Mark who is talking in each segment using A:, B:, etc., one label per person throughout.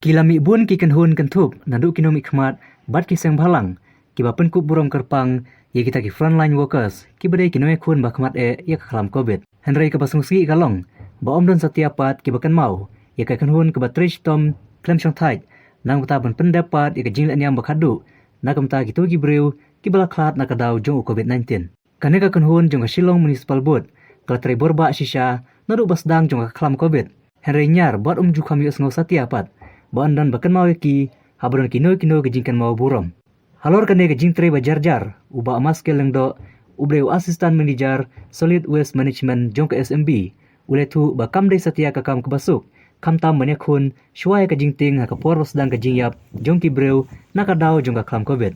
A: Kilami bun ki hun kentup nandu kinomi khmat bat ki seng bhalang ki bapen kup burom kerpang ye kita ki frontline workers ki badai kinoe khun ba khmat ye khlam covid henrei ka basung si kalong ba omdon satiapat ki bakan mau ye ka hun ka batrish tom klem chong thai nang bata ban pendapat ye ka jing anyam bakhadu na kamta ki to ki breu ki bala khat na ka daw jong covid 19 kane ka hun jong ka Shillong municipal board ka tre borba shisha nadu basdang jong ka khlam covid henrei nyar bot jukham yo sngo satiapat Bandan bakan mau ki habron kino ke jingkan mau burom. Halor kane ke jingtre bajar uba amas ke lengdo ubreu asistan manager solid waste management jong ke SMB uletu bakam de satia kakam ke basuk kam tam banyak khun shwai ke jingting ha ke por sedang ke jingyap jong ki breu nakadau jong ka klam covid.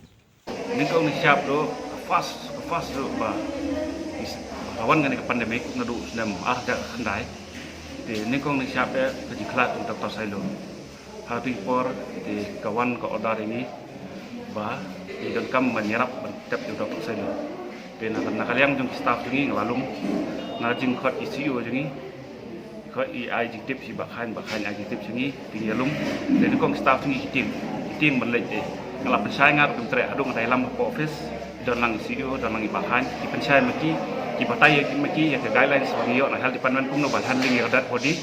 B: Ningkong ni siap do fast do ba lawan kan ke pandemik nadu sedang ada kendai. Di ningkong ni siap de ke jiklat untuk tasailo. Hari por di kawan ke order ini bah di dalam menyerap bentuk juga saya dan nak kalian jeng staff jengi ngalum ngajing kot ICU jengi kot AI jitip si bakhan jitip jengi tinggalum dan kong staff jengi hiting melek kalau pensai ngar bentuk adung dalam office dan lang ICU dan lang bakhan di pensai maki di batai maki yang guidelines bagi yo nah hal di panduan pun no bahan ling yang adat body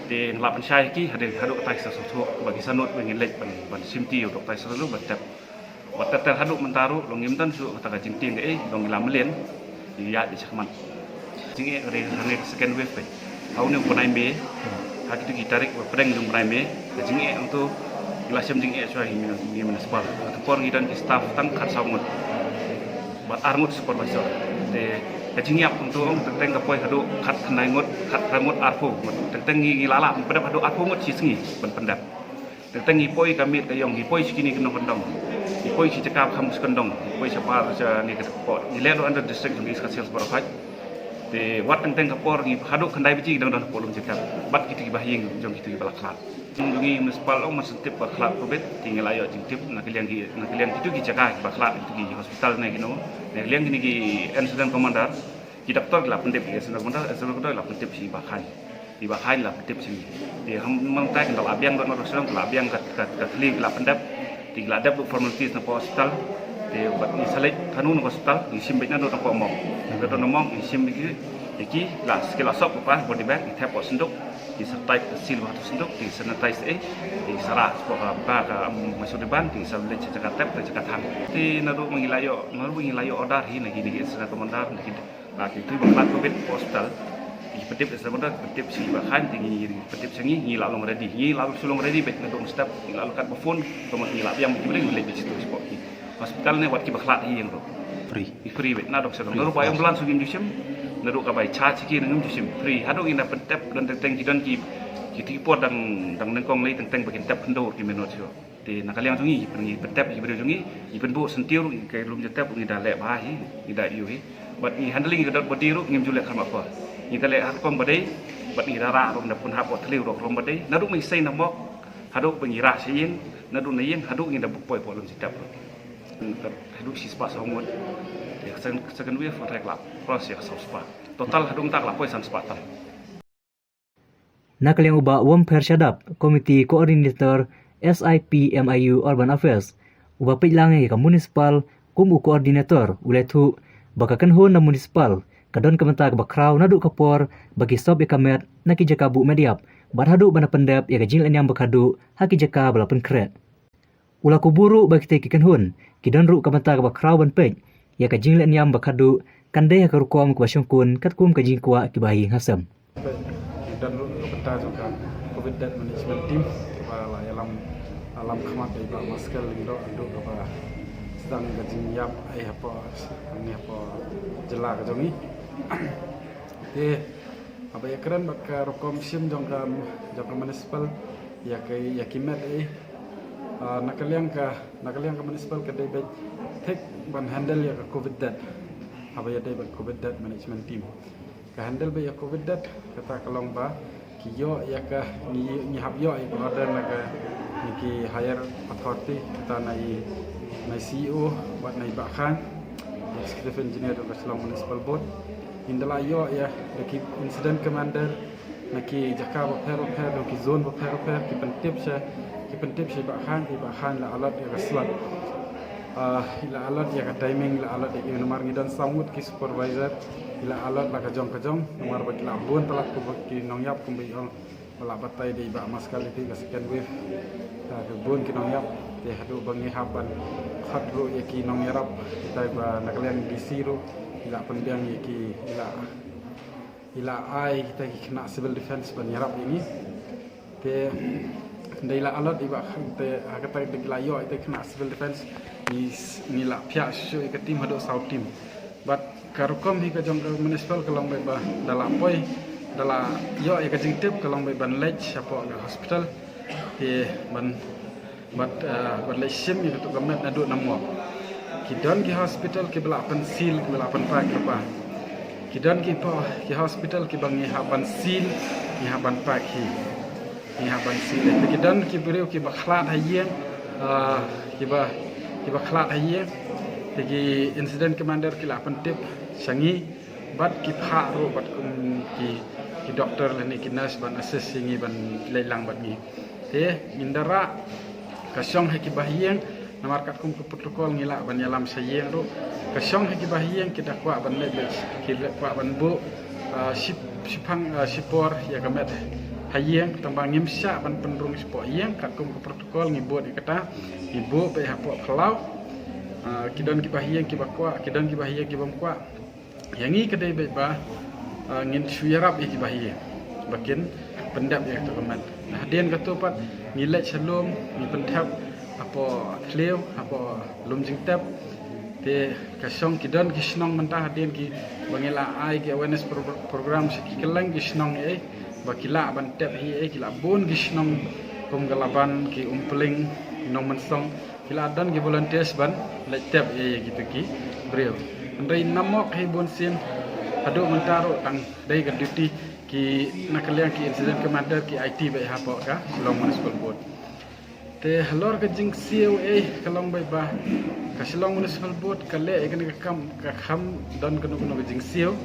B: di lapan syai ki hadil haduk tai sesuatu bagi sanut bengin lek ban simti untuk tai sesuatu batap haduk mentaru longim tan su kata ka jingting dong ila melen ya di sakman jinge re second wave pe au ne punai be hak itu gitarik pedeng dong punai be jinge untuk ilasem jinge suai ni municipal por ngidan staff tang khat saungut bat arngut supervisor de kajingiap untuk tentang kapoi hadu kat handai ngot kat rangut arfu tentang ngilala pendap hadu arfu ngot sisengi pendap tentang ngipoi kami kayong ngipoi sikini kendong kendong ngipoi si cekap kamus kendong ngipoi siapa saja ni ketepot nilai under district ni skasial seberapa de wat tentang kapor ngi hadu handai biji kendong dan polum cekap bat kita bahing jong kita balaklat dungi municipal ong masentip baklat covid tinggal ayo jingtip nak kalian itu ki jaga baklat itu ki hospital na gino na kalian gini ki incident commander ki doktor la pendip ki incident commander la pendip si bakhan di bakhan la pendip si di mang tak ndal abiang dot sedang la abiang kat kli la pendap di la dap formalities na hospital di bat ni salek kanun hospital di simbetna dot ko mong dot nomong di simbeki iki la skill asop apa body bag di tap senduk di sertai sil waktu senduk di sanitize di sarah apa ka masuk depan di sable cakap tap dan cakap hang di naru mengilayo order ini gini sana komentar lagi itu bakal covid hospital di petip sebentar petip si bahan tinggi petip sengi ngilalong ready bet untuk step ngilalu kat phone kemudian ngilap yang boleh di situ spot hospital ni buat ki baklat yang tu free bet na dok sedang naru bayang bulan sugim jusim naru ka bai charge ki nangum jusim free hadu ina pentep dan tentang kidan ki pot dang nengkong lei tentang bagian tep pendor ki menot sio di nakaliang tungi pentep ki beri tungi i penbu sentiu ke lum jetep ngi dalek bahi ngi da yu hi bat ngi handling gedot bodi ru ngim julek kan apa ngi dalek har kong badai bat ngi dara rom da pun hap otliu rom badai naru mi sei namok hadu pengira sein nadu nayen hadu ngi da poi polum jetep hadu si spa songot ya second wave reklap proses spa total hadung tak lapoi san sepatan
A: Nakaliang uba wom persyadap komiti koordinator SIP MIU Urban Affairs uba pijlange ka municipal kumu koordinator uletu bakakan hon na municipal kadon kementak bakraw nadu kapor bagi sob ekamet naki jaka bu mediap barhadu bana pendap ya gajil anyam bakadu haki jaka balapen kret ula kuburu bagi tekikan hon kidon ru kementak bakraw ban pej ya gajil anyam bakadu kandai ka rukom ku basyongkun katkum ka jingkwa kibahi hasam
C: dan kepada juga COVID management team kepada alam khmat dari Pak Masker lindo untuk kepada sedang gajing yap apa ini apa jela kejongi apa ya keren baka rokom sim jongka municipal ya kimet nakaliang ka municipal ke debet tek ban handle ya COVID apa ya debet COVID management team ka handle be ya COVID kata kalong ba kiyo ya ka ni hab yo I order na ka ni ki higher authority kata nai CEO buat nai bakhan executive engineer do Shillong municipal board indala yo ya ki incident commander na ki jaka repair do ki zone repair ki pentip sa ki pentip si ba khan la alat ya slot ila alat ya ka timing ila alat ya nomor ngidan samut ki supervisor ila alat la ka jong nomor ba kila bun talak ku ki nong yap ku bi ong wala batai di ba maskal ti ka second wave ke bun ki nong yap te hadu bangi haban khadru ya ki nong yarap kita ba nakalian di siru ila pendiang ya ki ila ai kita ki kena civil defense ban yarap ini te ndai alat iba te kata de la yo te kena civil defense ni la pia shu ke tim hado south team but karukom hi ka jong municipal kalong ba dala poi dala yo ka jing tip kalong ba ban lech apo hospital te ban lech sim ni to gamet adu namo kidon ki hospital ki bela pan seal ki bela pan pa kidon ki hospital ki bangi haban seal ni haban pa ni haban seal kidon ki beriu ki bakhlat hayeng ki bakhlat hayeng ki incident commander ki la pan tip sangi bat ki pha ro bat ki doktor lani ki nurse ban assist singi ban leilang bat ni te mindara kasyong ki bahiyeng namar kat kum protokol ngila ban yalam sayeng ro kasyong ki bahiyeng kita kwa ban le ki kwa ban bu sipor ya kamet hayeng tambang ngimsya ban penrung sipo yeng kat kum protokol ngibot kata ibu pe hapo phalau kidon ki bahiyeng ki bakwa kidon ki bahiyeng ki bamkwa yangi kedai ba ngin syarap ki bahiyeng bakin pendap ya to kamat nah den katupat nilai salom ni pentap apa kleu apa lumjing tap te kasong kidon ki snong mentah den ki bangila ai ki awareness program ki kelang ki snong bakila ban tap hi kila bon ki snong kum galaban ki umpling nong mensong kila dan ki volunteers ban le tap gitu ki breu ndai namok hi bon sin adu mentaro tang dai ka duty ki nakaliang ki incident commander ki IT bai hapo ka Shillong Municipal Board te halor ka jing COA kalong bai ba ka Shillong Municipal Board ka le ka kham don ka no jing COA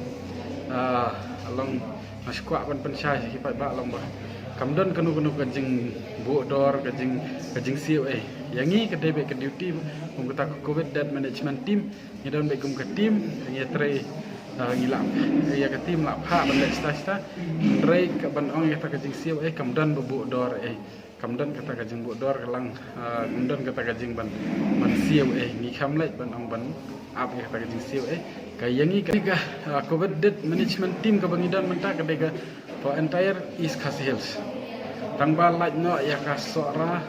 C: along maskwa ban pensyai ki pai ba along ba kam don ka no ka jing bu dor ka jing COA yangi ka dai bai ka duty kum ka COVID debt management team ni don bai kum ka team ngi trai ngilap ya ka tim la pha ban le sta rei ka ban ong ya ta ka jing siu kamdan bu dor kamdan ka ta ka jing bu dor kalang kamdan ka ta ka jing ban siu ni kham le ban ong ban ap ya ta ka jing siu ka yangi ka COVID debt management team ka bangidan menta ka de ka for entire East Khasi Hills tang ba laj no ya ka sora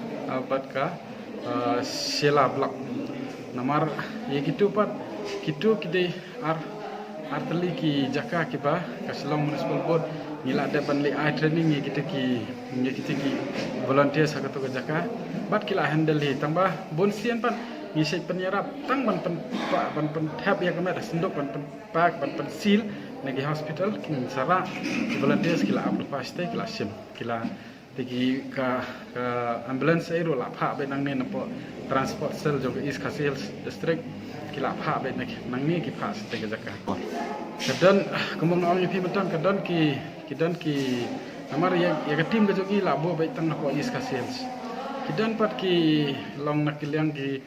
C: bat ka sela block namar ye gitu pat gitu kide arteli ki jaka ki ba ka Shillong Municipal Board ngila ada ban li ai training ni kita ki volunteer sa ka jaka bat kila handle hi tamba bon sian pan ni sei penyarap tang ban pen tab ya kamet sendok ban pen pak ban pen seal negi hospital kin sara volunteers kila apl paste kila sim kila tegi ka ambulance aero la pha be nang ne napo transport cell jo East Khasi Hills district kila pha be nang ni ki pha ste ke jaka kadon kumong ong pi mentang kadon ki amar ya ka tim ke jogi la bo be tang napo East Khasi Hills kidon pat ki long nakiliang ki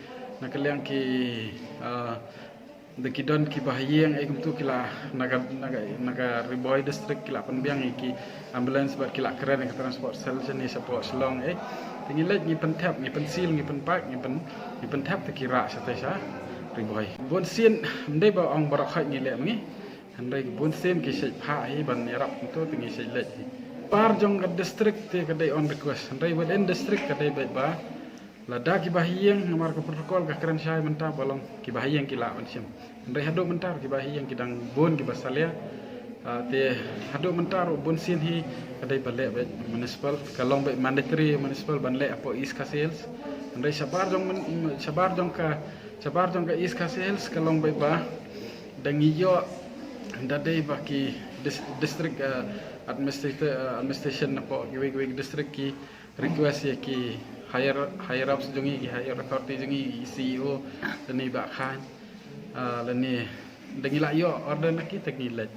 C: de kidon ki bahiyeng kum tu kila naga Riboy district kila penbiang ki ambulance bat kila keren ke transport cell ni support Shillong tingi lej ni pentap ni pensil ni penpak ni pentap te kira satesa Riboy bon sin ndai ba ong barak khai ni le ngi handai bon sin ki sei pha hi ban yarap tu tingi sei lej par jong ka district te kadai on request handai within district kadai ba lada ki bahiyeng nomor ko protokol ka keren syai mentah bolong ki bahiyeng ki la onsim ndai hado mentar ki bahiyeng ki dang bon ki basalia te hado mentar bon sin hi kadai bale be municipal kalong be mandatory municipal ban le apo East Khasi Hills ndai sabar jong ka East Khasi Hills kalong be ba dangi yo ndadai ba ki district administration apo ki district ki request ya ki higher ups jongi ki higher authority jongi CEO ni ba khan lani dangi la yo order na ki teknilaj